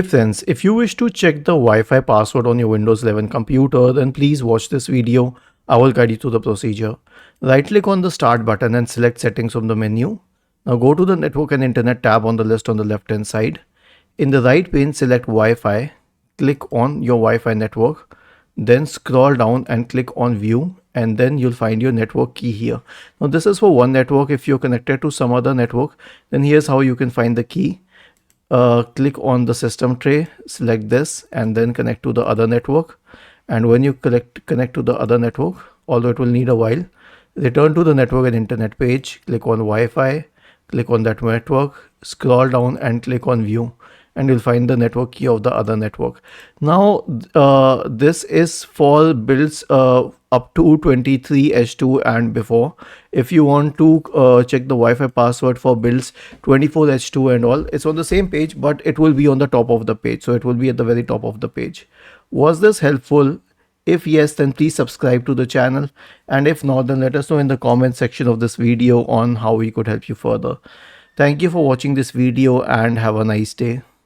Hey friends, if you wish to check the Wi-Fi password on your Windows 11 computer, then please watch this video. I will guide you through the procedure. Right click on the start button and select settings from the menu. Now go to the network and internet tab on the list on the left hand side. In the right pane, select Wi-Fi. Click on your Wi-Fi network. Then scroll down and click on view, and then you'll find your network key here. Now this is for one network. If you're connected to some other network, then here's how you can find the key. Click on the system tray, select this, and then connect to the other network. And when you connect to the other network, although it will need a while, return to the network and internet page, click on Wi-Fi, click on that network, scroll down and click on view, and you'll find the network key of the other network. Now this is for builds up to 23H2 and before. If you want to check the Wi-Fi password for builds 24H2 and all, it's on the same page, but it will be on the top of the page. So it will be at the very top of the page. Was this helpful? If yes, then please subscribe to the channel, and if not, then let us know in the comment section of this video on how we could help you further. Thank you for watching this video and have a nice day.